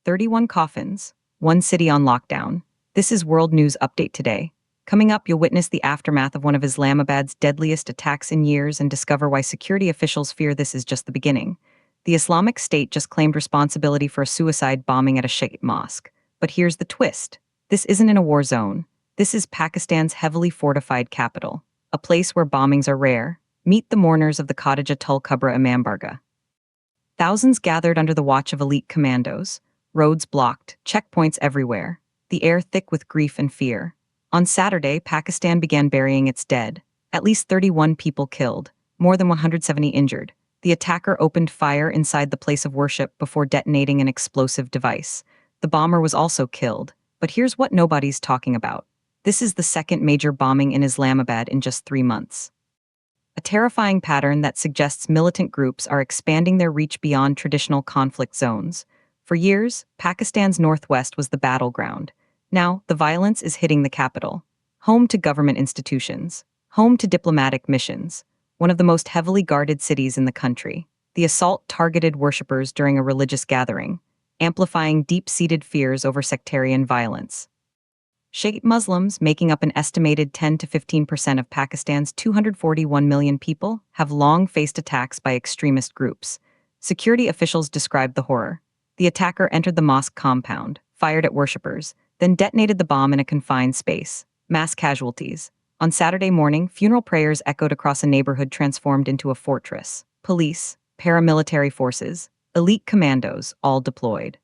31 coffins, one city on lockdown. This is World News Update today. Coming up, you'll witness the aftermath of one of Islamabad's deadliest attacks in years and discover why security officials fear this is just the beginning. The Islamic State just claimed responsibility for a suicide bombing at a Shiite mosque. But here's the twist. This isn't in a war zone. This is Pakistan's heavily fortified capital, a place where bombings are rare. Meet the mourners of the Khadija-ul Kubra Imambarga. Thousands gathered under the watch of elite commandos, roads blocked, checkpoints everywhere, the air thick with grief and fear. On Saturday, Pakistan began burying its dead. At least 31 people killed, more than 170 injured. The attacker opened fire inside the place of worship before detonating an explosive device. The bomber was also killed. But here's what nobody's talking about. This is the second major bombing in Islamabad in just 3 months. A terrifying pattern that suggests militant groups are expanding their reach beyond traditional conflict zones. For years, Pakistan's northwest was the battleground. Now, the violence is hitting the capital, home to government institutions, home to diplomatic missions, one of the most heavily guarded cities in the country. The assault targeted worshippers during a religious gathering, amplifying deep-seated fears over sectarian violence. Shiite Muslims, making up an estimated 10 to 15% of Pakistan's 241 million people, have long faced attacks by extremist groups. Security officials described the horror. The attacker entered the mosque compound, fired at worshippers, then detonated the bomb in a confined space. Mass casualties. On Saturday morning, funeral prayers echoed across a neighborhood transformed into a fortress. Police, paramilitary forces, elite commandos, all deployed.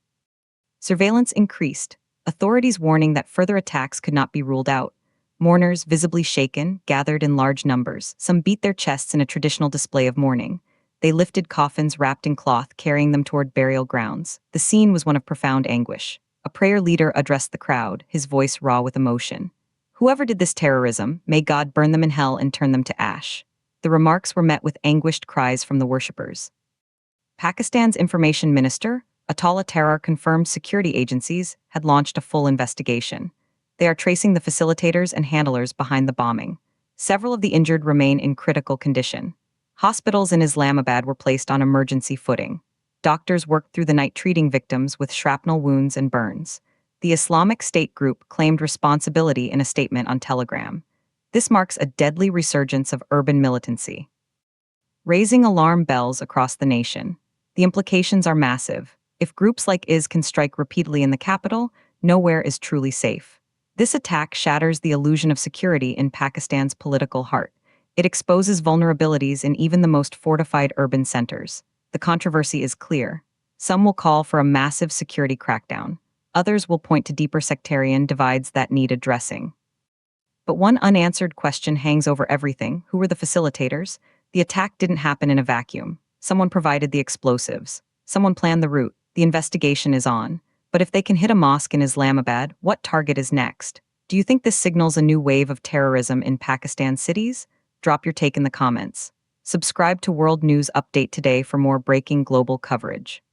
Surveillance increased, authorities warning that further attacks could not be ruled out. Mourners, visibly shaken, gathered in large numbers. Some beat their chests in a traditional display of mourning. They lifted coffins wrapped in cloth, carrying them toward burial grounds. The scene was one of profound anguish. A prayer leader addressed the crowd, his voice raw with emotion. "Whoever did this terrorism, may God burn them in hell and turn them to ash." The remarks were met with anguished cries from the worshippers. Pakistan's information minister, Atullah Tarar, confirmed security agencies had launched a full investigation. They are tracing the facilitators and handlers behind the bombing. Several of the injured remain in critical condition. Hospitals in Islamabad were placed on emergency footing. Doctors worked through the night treating victims with shrapnel wounds and burns. The Islamic State group claimed responsibility in a statement on Telegram. This marks a deadly resurgence of urban militancy, raising alarm bells across the nation. The implications are massive. If groups like IS can strike repeatedly in the capital, nowhere is truly safe. This attack shatters the illusion of security in Pakistan's political heart. It exposes vulnerabilities in even the most fortified urban centers. The controversy is clear. Some will call for a massive security crackdown. Others will point to deeper sectarian divides that need addressing. But one unanswered question hangs over everything. Who were the facilitators? The attack didn't happen in a vacuum. Someone provided the explosives. Someone planned the route. The investigation is on. But if they can hit a mosque in Islamabad, what target is next? Do you think this signals a new wave of terrorism in Pakistan cities? Drop your take in the comments. Subscribe to World News Update today for more breaking global coverage.